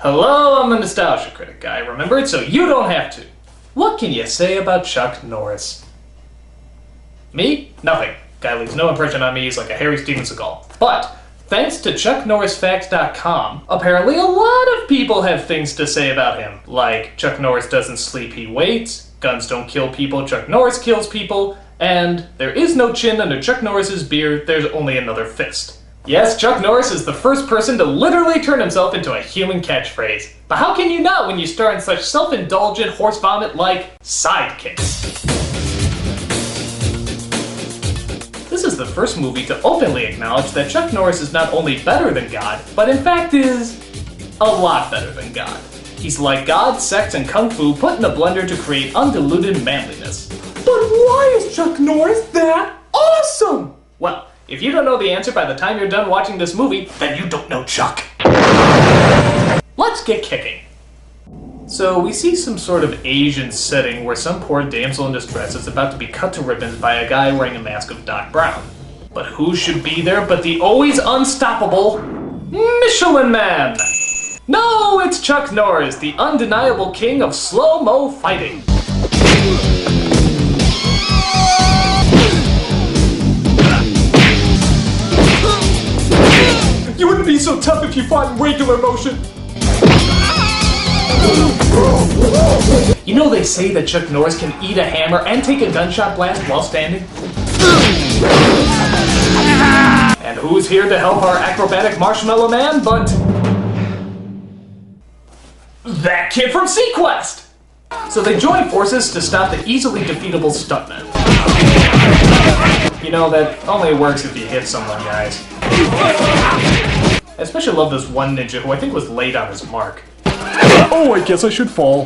Hello, I'm a nostalgia critic guy. Remember it so you don't have to. What can you say about Chuck Norris? Me? Nothing. Guy leaves no impression on me. He's like a Harry Steven Seagal. But thanks to ChuckNorrisFacts.com, apparently a lot of people have things to say about him. Like, Chuck Norris doesn't sleep, he waits, guns don't kill people, Chuck Norris kills people, and there is no chin under Chuck Norris's beard, there's only another fist. Yes, Chuck Norris is the first person to literally turn himself into a human catchphrase. But how can you not when you star in such self-indulgent horse vomit like Sidekicks? This is the first movie to openly acknowledge that Chuck Norris is not only better than God, but in fact is a lot better than God. He's like God, sex, and kung fu put in a blender to create undiluted manliness. But why is Chuck Norris that awesome? Well, if you don't know the answer by the time you're done watching this movie, then you don't know Chuck. Let's get kicking. So we see some sort of Asian setting where some poor damsel in distress is about to be cut to ribbons by a guy wearing a mask of Doc Brown. But who should be there but the always unstoppable Michelin Man? No, it's Chuck Norris, the undeniable king of slow-mo fighting. You wouldn't be so tough if you fought in regular motion. You know they say that Chuck Norris can eat a hammer and take a gunshot blast while standing? And who's here to help our acrobatic marshmallow man but that kid from Sequest! So they join forces to stop the easily defeatable stuntman. You know, that only works if you hit someone, guys. I especially love this one ninja who I think was late on his mark. Oh, I guess I should fall.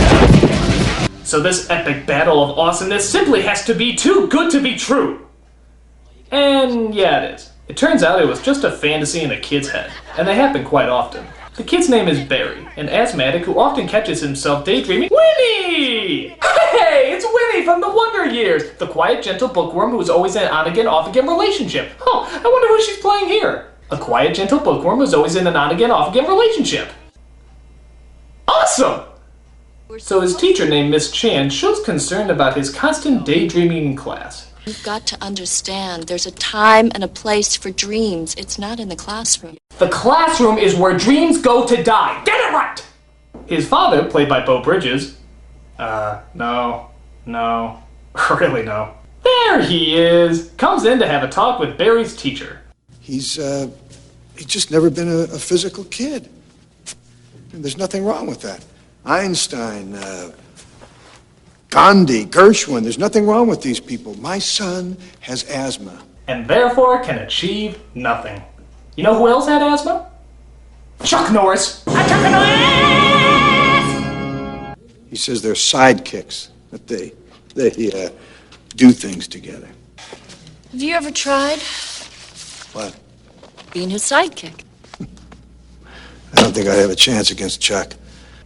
So this epic battle of awesomeness simply has to be too good to be true. And yeah, it is. It turns out it was just a fantasy in a kid's head, and they happen quite often. The kid's name is Barry, an asthmatic who often catches himself daydreaming. Winnie! Hey, it's Winnie from the Wonder Years, the quiet, gentle bookworm who is always in an on-again, off-again relationship. Oh, I wonder who she's playing here. A quiet, gentle bookworm who's always in an on-again, off-again relationship. Awesome! So his teacher named Miss Chan shows concern about his constant daydreaming in class. You've got to understand, there's a time and a place for dreams. It's not in the classroom. The classroom is where dreams go to die. Get it right! His father, played by Beau Bridges, no, really no. There he is! Comes in to have a talk with Barry's teacher. He's just never been a physical kid. And there's nothing wrong with that. Einstein, Gandhi, Gershwin, there's nothing wrong with these people. My son has asthma. And therefore can achieve nothing. You know who else had asthma? Chuck Norris! Chuck Norris! He says they're sidekicks, that they do things together. Have you ever tried What? being his sidekick? I don't think I have a chance against Chuck.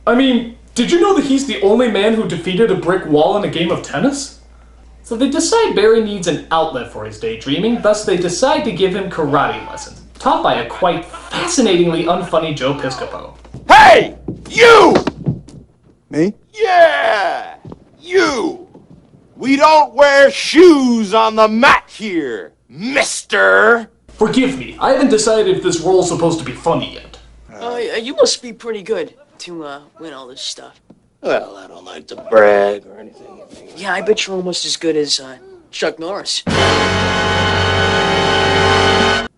I mean, did you know that he's the only man who defeated a brick wall in a game of tennis? So they decide Barry needs an outlet for his daydreaming, thus they decide to give him karate lessons, taught by a quite fascinatingly unfunny Joe Piscopo. Hey! You! Me? Yeah! You! We don't wear shoes on the mat here, mister! Forgive me, I haven't decided if this role's supposed to be funny yet. You must be pretty good to win all this stuff. Well, I don't like to brag or anything. Yeah, I bet you're almost as good as Chuck Norris.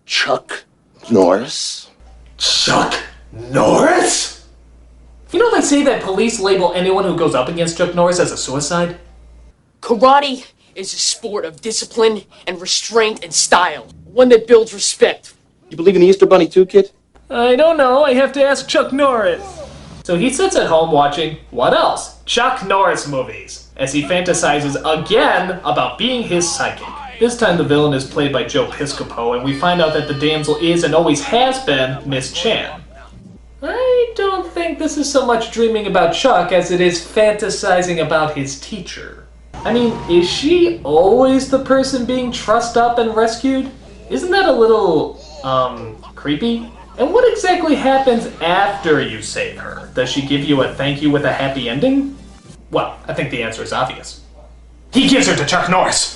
Chuck Norris? Chuck Norris? You know they say that police label anyone who goes up against Chuck Norris as a suicide? Karate is a sport of discipline and restraint and style. One that builds respect. You believe in the Easter Bunny too, kid? I don't know, I have to ask Chuck Norris. So he sits at home watching, what else? Chuck Norris movies, as he fantasizes again about being his psychic. This time the villain is played by Joe Piscopo, and we find out that the damsel is and always has been Miss Chan. I don't think this is so much dreaming about Chuck as it is fantasizing about his teacher. I mean, is she always the person being trussed up and rescued? Isn't that a little, creepy? And what exactly happens after you save her? Does she give you a thank you with a happy ending? Well, I think the answer is obvious. He gives her to Chuck Norris!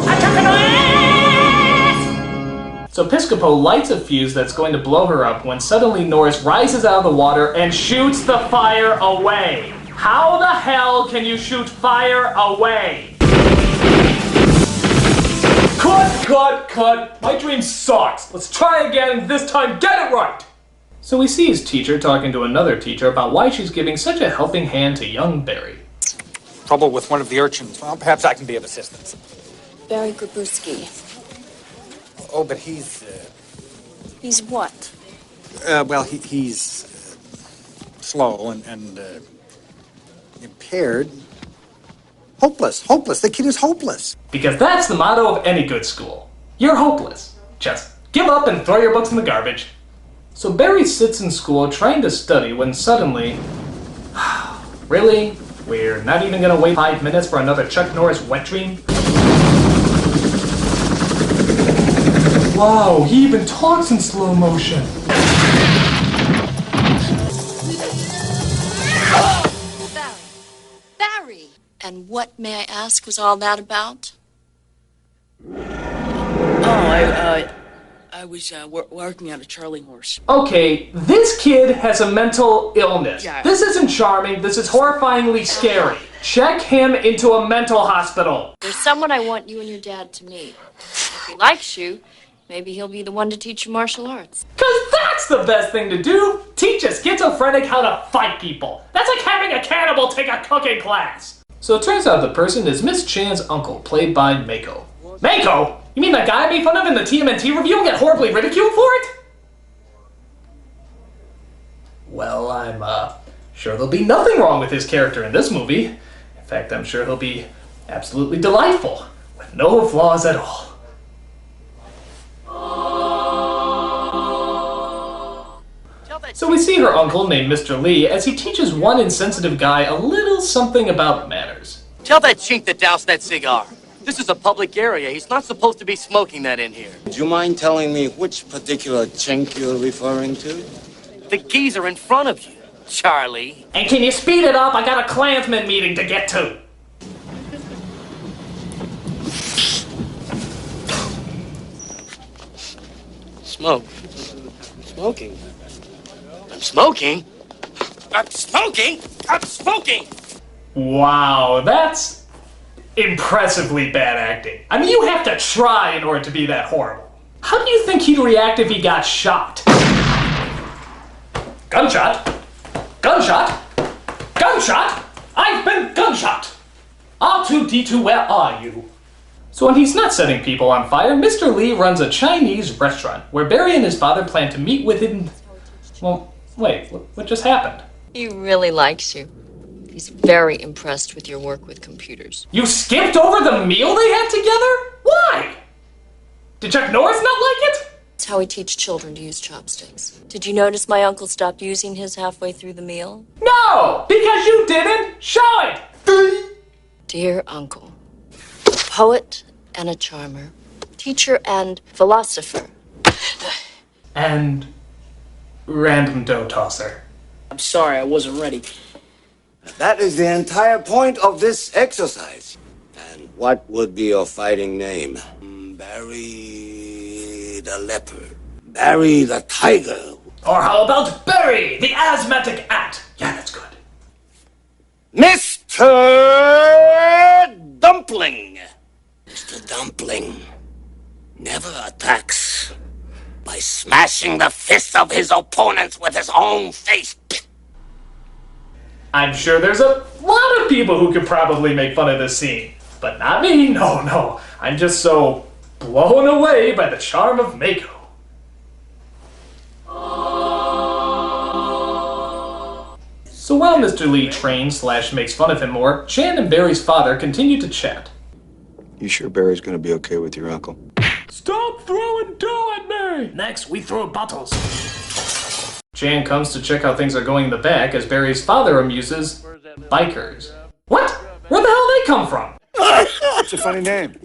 So Piscopo lights a fuse that's going to blow her up when suddenly Norris rises out of the water and shoots the fire away. How the hell can you shoot fire away? Cut! My dream sucks. Let's try again and this time get it right! So we see his teacher talking to another teacher about why she's giving such a helping hand to young Barry. Trouble with one of the urchins. Well, perhaps I can be of assistance. Barry Grabowski. Oh, but he's, He's what? he's slow and impaired. Hopeless. The kid is hopeless. Because that's the motto of any good school. You're hopeless. Just give up and throw your books in the garbage. So Barry sits in school trying to study when suddenly... Really? We're not even gonna wait 5 minutes for another Chuck Norris wet dream? Wow, he even talks in slow motion. Barry! And what, may I ask, was all that about? I was working on a Charlie horse. Okay, this kid has a mental illness. Yeah. This isn't charming, this is horrifyingly scary. Check him into a mental hospital. There's someone I want you and your dad to meet. If he likes you, maybe he'll be the one to teach you martial arts. Cause that's the best thing to do! Teach a schizophrenic how to fight people. That's like having a cannibal take a cooking class. So it turns out the person is Miss Chan's uncle, played by Mako. Mako? You mean that guy I made fun of in the TMNT review and get horribly ridiculed for it? Well, I'm sure there'll be nothing wrong with his character in this movie. In fact, I'm sure he'll be absolutely delightful, with no flaws at all. So we see her uncle, named Mr. Lee, as he teaches one insensitive guy a little something about manners. Tell that chink to douse that cigar. This is a public area. He's not supposed to be smoking that in here. Do you mind telling me which particular chink you're referring to? The geezer in front of you, Charlie. And can you speed it up? I got a Klansman meeting to get to. Smoke. Smoking. I'm smoking? I'm smoking? I'm smoking! Wow, that's impressively bad acting. I mean, you have to try in order to be that horrible. How do you think he'd react if he got shot? Gunshot? Gunshot? Gunshot? I've been gunshot! R2-D2, where are you? So when he's not setting people on fire, Mr. Lee runs a Chinese restaurant where Barry and his father plan to meet with him. Well, wait, what just happened? He really likes you. He's very impressed with your work with computers. You skipped over the meal they had together? Why? Did Chuck Norris not like it? It's how we teach children to use chopsticks. Did you notice my uncle stopped using his halfway through the meal? No, because you didn't. Show it. Dear uncle, poet and a charmer, teacher and philosopher. And random dough tosser. I'm sorry, I wasn't ready. That is the entire point of this exercise. And what would be your fighting name? Barry the leopard. Barry the tiger. Or how about Barry, the asthmatic ant? Yeah, that's good. Mr. Dumpling. Mr. Dumpling never attacks by smashing the fists of his opponents with his own face. I'm sure there's a lot of people who could probably make fun of this scene. But not me, no. I'm just so blown away by the charm of Mako. So while Mr. Lee trains / makes fun of him more, Chan and Barry's father continue to chat. You sure Barry's gonna be okay with your uncle? Stop throwing dough at me! Next, we throw bottles. Chan comes to check how things are going in the back as Barry's father amuses bikers. What? Where the hell they come from? It's a funny name.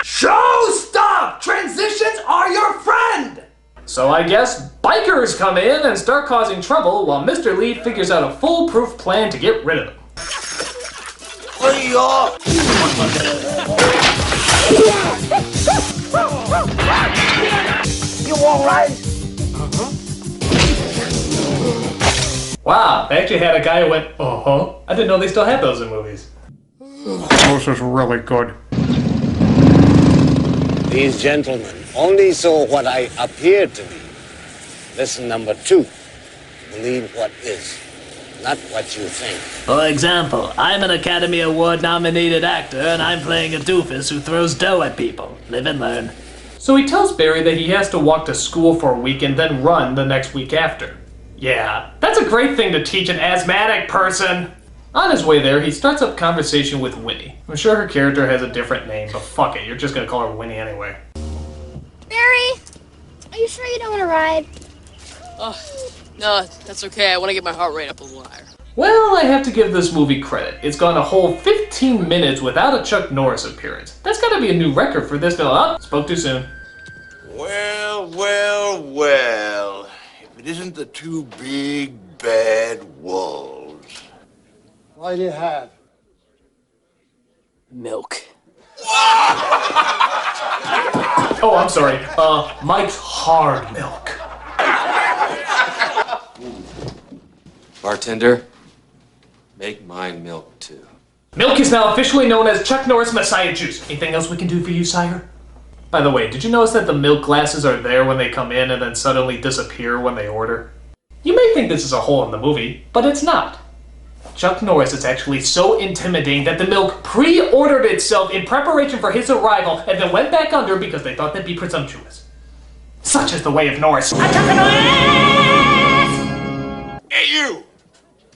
Show stop! Transitions are your friend! So I guess bikers come in and start causing trouble while Mr. Lee figures out a foolproof plan to get rid of them. You all right? Wow, they actually had a guy who went, uh-huh. I didn't know they still had those in movies. This is really good. These gentlemen only saw what I appeared to be. Lesson number 2. Believe what is, not what you think. For example, I'm an Academy Award nominated actor and I'm playing a doofus who throws dough at people. Live and learn. So he tells Barry that he has to walk to school for a week and then run the next week after. Yeah, that's a great thing to teach an asthmatic person. On his way there, he starts up conversation with Winnie. I'm sure her character has a different name, but fuck it, you're just gonna call her Winnie anyway. Barry, are you sure you don't want to ride? No, that's okay. I want to get my heart rate up a little higher. Well, I have to give this movie credit. It's gone a whole 15 minutes without a Chuck Norris appearance. That's gotta be a new record for this film. Oh, spoke too soon. Well, well, well. If it isn't the 2 big, bad wolves. What do you have? Milk. Oh, I'm sorry. Mike's hard milk. Bartender, make mine milk too. Milk is now officially known as Chuck Norris Messiah Juice. Anything else we can do for you, sire? By the way, did you notice that the milk glasses are there when they come in and then suddenly disappear when they order? You may think this is a hole in the movie, but it's not. Chuck Norris is actually so intimidating that the milk pre-ordered itself in preparation for his arrival and then went back under because they thought that'd be presumptuous. Such is the way of Norris. Hey, you!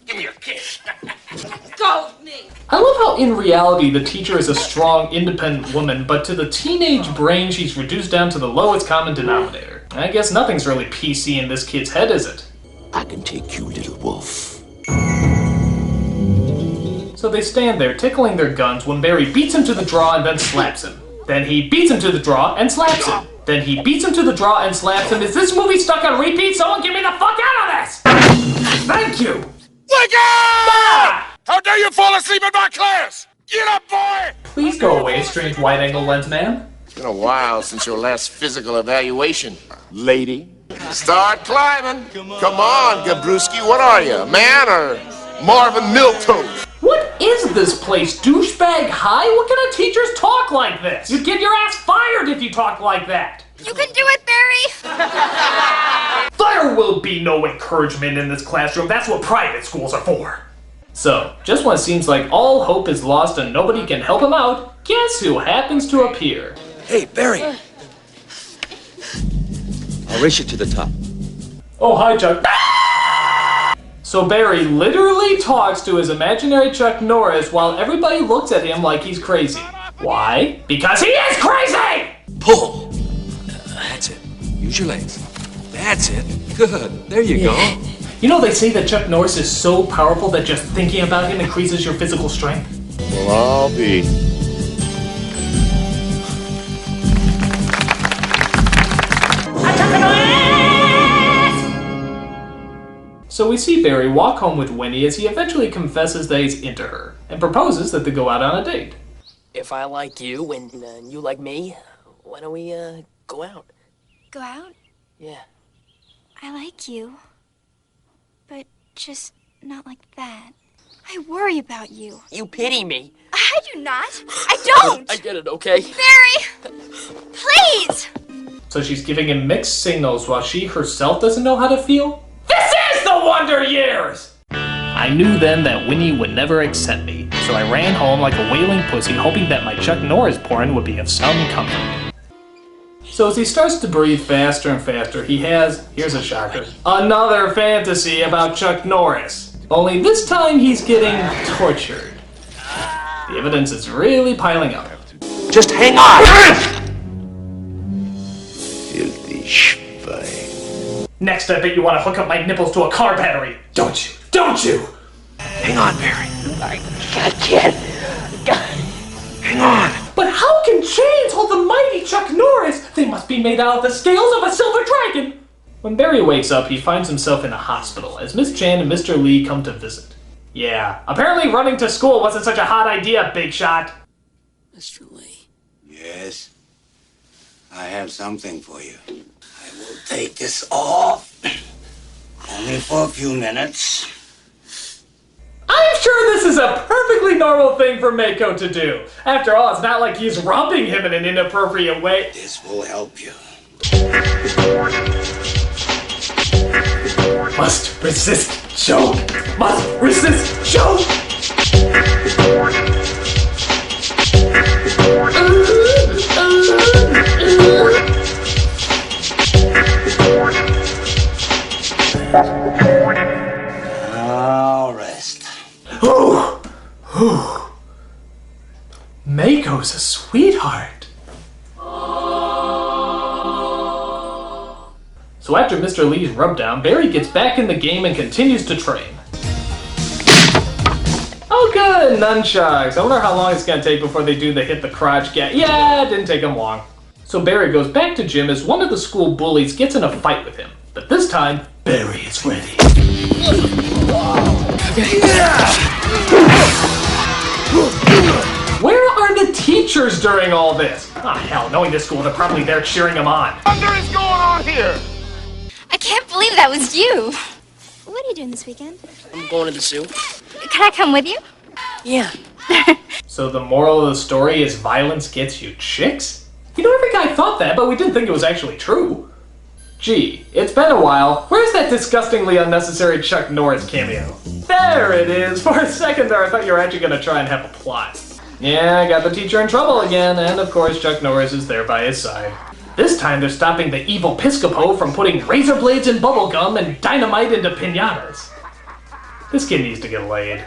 Give me a kiss. Go, me. I love how in reality the teacher is a strong, independent woman, but to the teenage brain she's reduced down to the lowest common denominator. I guess nothing's really PC in this kid's head, is it? I can take you, little wolf. So they stand there tickling their guns when Barry beats him to the draw and then slaps him. Then he beats him to the draw and slaps him. Then he beats him to the draw and slaps him. Is this movie stuck on repeat? Someone get me the fuck out of this! Thank you! Wake up! How dare you fall asleep in my class? Get up, boy! Please go away, strange wide-angle lens man. It's been a while since your last physical evaluation, lady. Start climbing. Come on, Gabruski. What are you, a man or Marvin Milktoast? What is this place? Douchebag high? What kind of teachers talk like this? You'd get your ass fired if you talked like that. You can do it, Barry. There will be no encouragement in this classroom. That's what private schools are for. So, just when it seems like all hope is lost and nobody can help him out, guess who happens to appear? Hey, Barry! I'll race you to the top. Oh, hi, Chuck. So Barry literally talks to his imaginary Chuck Norris while everybody looks at him like he's crazy. Why? Because he is crazy! Pull! That's it. Use your legs. That's it. Good. There you go. You know they say that Chuck Norris is so powerful that just thinking about him increases your physical strength? Well, I'll be. So we see Barry walk home with Winnie as he eventually confesses that he's into her, and proposes that they go out on a date. If I like you and you like me, why don't we go out? Go out? Yeah. I like you. But just not like that. I worry about you. You pity me. I do not. I don't. I get it, okay? Barry! Please! So she's giving him mixed signals while she herself doesn't know how to feel? This is the Wonder Years! I knew then that Winnie would never accept me, so I ran home like a wailing pussy hoping that my Chuck Norris porn would be of some comfort. So as he starts to breathe faster and faster, he has, here's a shocker, another fantasy about Chuck Norris. Only this time he's getting tortured. The evidence is really piling up. Just hang on! Filthy schwein. Next, I bet you want to hook up my nipples to a car battery. Don't you? Don't you? Hang on, Barry. I can't. Hang on. But how can chains hold the mighty Chuck Norris? They must be made out of the scales of a silver dragon! When Barry wakes up, he finds himself in a hospital as Miss Chan and Mr. Lee come to visit. Yeah, apparently running to school wasn't such a hot idea, Big Shot. Mr. Lee. Yes? I have something for you. I will take this off. Only for a few minutes. I'm sure this is a perfectly normal thing for Mako to do. After all, it's not like he's rubbing him in an inappropriate way. This will help you. Must resist choke. Must resist choke. Now rest. Mako's a sweetheart. So after Mr. Lee's rubdown, Barry gets back in the game and continues to train. Oh good, nunchucks. I wonder how long it's gonna take before they do the hit the crotch gag. Yeah, it didn't take them long. So Barry goes back to gym as one of the school bullies gets in a fight with him. But this time, Barry is ready. Where are the teachers during all this? Ah, hell, knowing this school, they're probably there cheering him on. What is going on here? I can't believe that was you. What are you doing this weekend? I'm going to the zoo. Can I come with you? Yeah. So the moral of the story is violence gets you chicks? You know, every guy thought that, but we didn't think it was actually true. Gee, it's been a while. Where's that disgustingly unnecessary Chuck Norris cameo? There it is! For a second there, I thought you were actually gonna try and have a plot. Yeah, I got the teacher in trouble again, and of course Chuck Norris is there by his side. This time they're stopping the evil Piscopo from putting razor blades in bubblegum and dynamite into piñatas. This kid needs to get laid.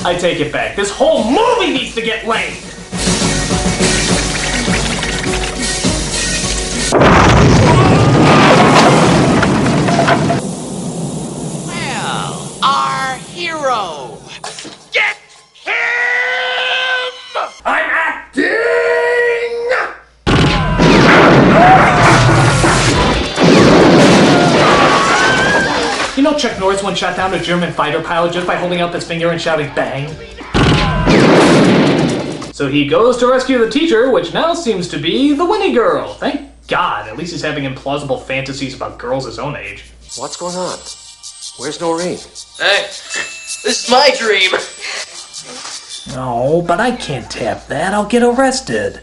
I take it back. This whole movie needs to get laid! Well, our hero. Get him! I'm acting! You know Chuck Norris once shot down a German fighter pilot just by holding up his finger and shouting bang? So he goes to rescue the teacher, which now seems to be the Winnie girl. Thank God, at least he's having implausible fantasies about girls his own age. What's going on? Where's Noreen? Hey, this is my dream. No, but I can't tap that. I'll get arrested.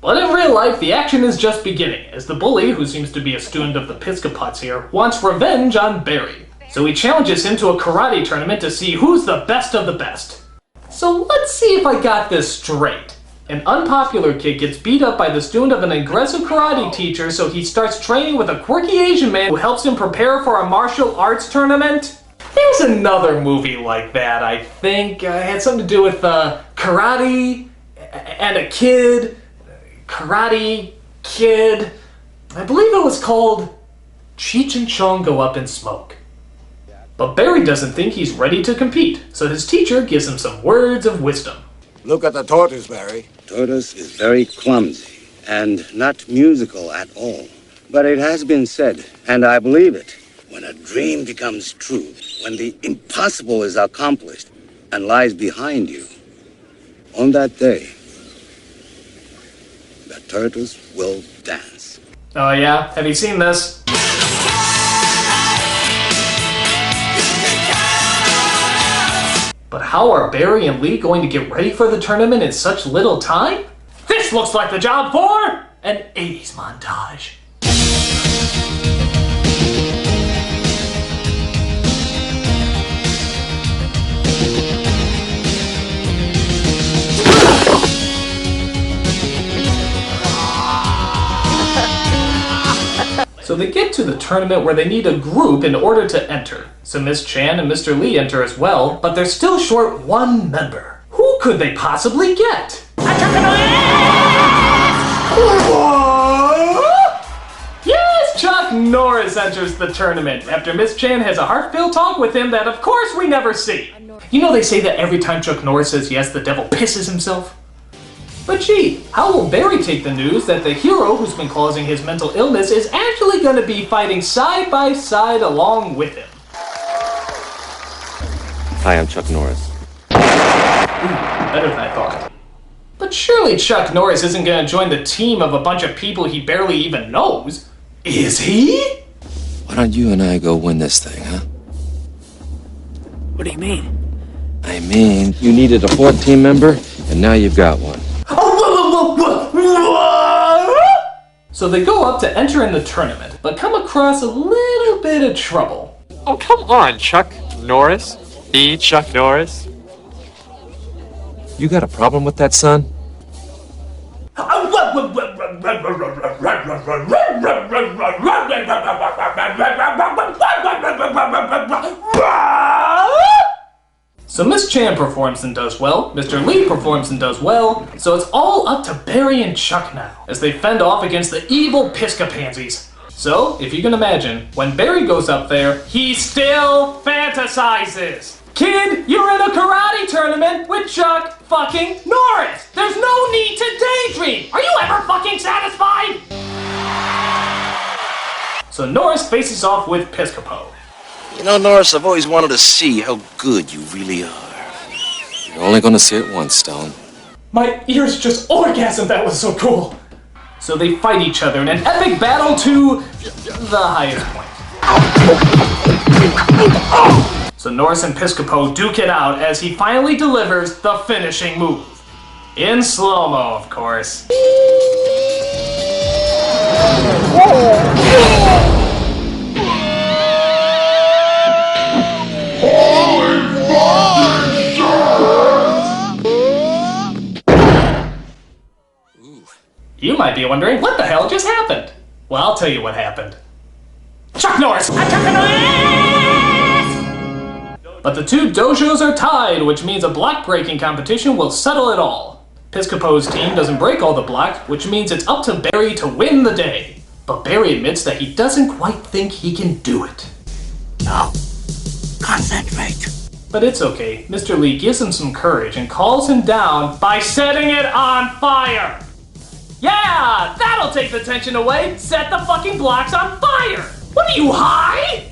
But in real life, the action is just beginning, as the bully, who seems to be a student of the Piscopots here, wants revenge on Barry. So he challenges him to a karate tournament to see who's the best of the best. So let's see if I got this straight. An unpopular kid gets beat up by the student of an aggressive karate teacher, so he starts training with a quirky Asian man who helps him prepare for a martial arts tournament. There's another movie like that, I think. It had something to do with karate and a kid. Karate Kid. I believe it was called Cheech and Chong Go Up in Smoke. But Barry doesn't think he's ready to compete, so his teacher gives him some words of wisdom. Look at the tortoise, Barry. Tortoise is very clumsy and not musical at all. But it has been said, and I believe it, when a dream becomes true, when the impossible is accomplished and lies behind you, on that day, the tortoise will dance. Oh yeah? Have you seen this? But how are Barry and Lee going to get ready for the tournament in such little time? This looks like the job for an 80s montage. So they get to the tournament where they need a group in order to enter. So Miss Chan and Mr. Lee enter as well, but they're still short one member. Who could they possibly get? Yeah, Norris enters the tournament after Miss Chan has a heartfelt talk with him that of course we never see. You know they say that every time Chuck Norris says yes, the devil pisses himself? But gee, how will Barry take the news that the hero who's been causing his mental illness is actually going to be fighting side by side along with him? Hi, I'm Chuck Norris. Better than I thought. But surely Chuck Norris isn't going to join the team of a bunch of people he barely even knows. Is he? Why don't you and I go win this thing, huh? What do you mean? I mean, you needed a fourth team member, and now you've got one. So they go up to enter in the tournament, but come across a little bit of trouble. Oh, come on, Chuck Norris. Me, Chuck Norris. You got a problem with that, son? So Miss Chan performs and does well, Mr. Lee performs and does well, so it's all up to Barry and Chuck now, as they fend off against the evil Piscapansies. So, if you can imagine, when Barry goes up there, he still fantasizes. Kid, you're in a karate tournament with Chuck fucking Norris! There's no need to daydream! Are you ever fucking satisfied? So Norris faces off with Piscopo. You know, Norris, I've always wanted to see how good you really are. You're only gonna see it once, Stone. My ears just orgasmed, that was so cool! So they fight each other in an epic battle to the highest point. So Norris and Piscopo duke it out as he finally delivers the finishing move. In slow-mo, of course. You might be wondering, what the hell just happened? Well, I'll tell you what happened. Chuck Norris! But the two dojos are tied, which means a block breaking competition will settle it all. Piscopo's team doesn't break all the blocks, which means it's up to Barry to win the day. But Barry admits that he doesn't quite think he can do it. Now, concentrate. But it's okay. Mr. Lee gives him some courage and calls him down by setting it on fire. Yeah, that'll take the tension away. Set the fucking blocks on fire. What are you, high?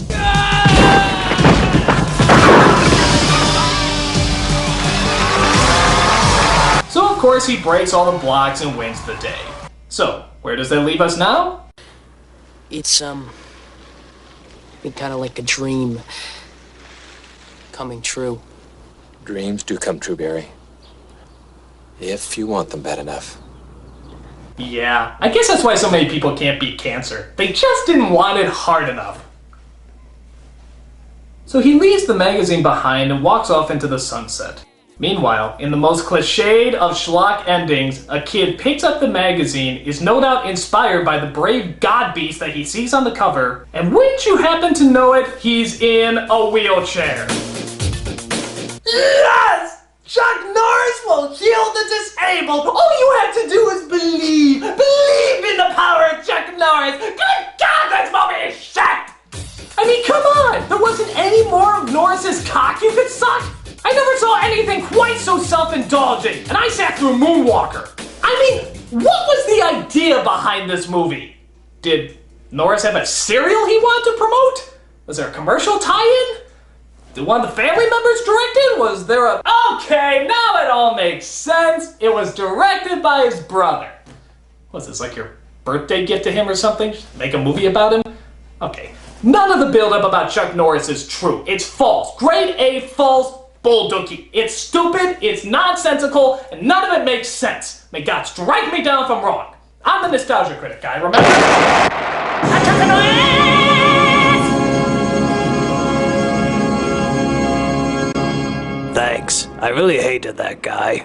So of course he breaks all the blocks and wins the day. So, where does that leave us now? It's, been kind of like a dream coming true. Dreams do come true, Barry. If you want them bad enough. Yeah, I guess that's why so many people can't beat cancer. They just didn't want it hard enough. So he leaves the magazine behind and walks off into the sunset. Meanwhile, in the most cliched of schlock endings, a kid picks up the magazine, is no doubt inspired by the brave god beast that he sees on the cover, and wouldn't you happen to know it, he's in a wheelchair. Yes! Chuck Norris will heal the disabled! All you have to do is believe! Believe in the power of Chuck Norris! Good God, this movie is shit! I mean, come on! There wasn't any more of Norris's cock you could suck? I never saw anything quite so self-indulgent, and I sat through Moonwalker. I mean, what was the idea behind this movie? Did Norris have a cereal he wanted to promote? Was there a commercial tie-in? Did one of the family members direct it? Was there a... Okay, now it all makes sense. It was directed by his brother. Was this like your birthday gift to him or something? Make a movie about him? Okay. None of the build-up about Chuck Norris is true. It's false. Grade A false bull-dookie. It's stupid, it's nonsensical, and none of it makes sense. May God strike me down if I'm wrong. I'm the nostalgia critic guy, remember? Thanks. I really hated that guy.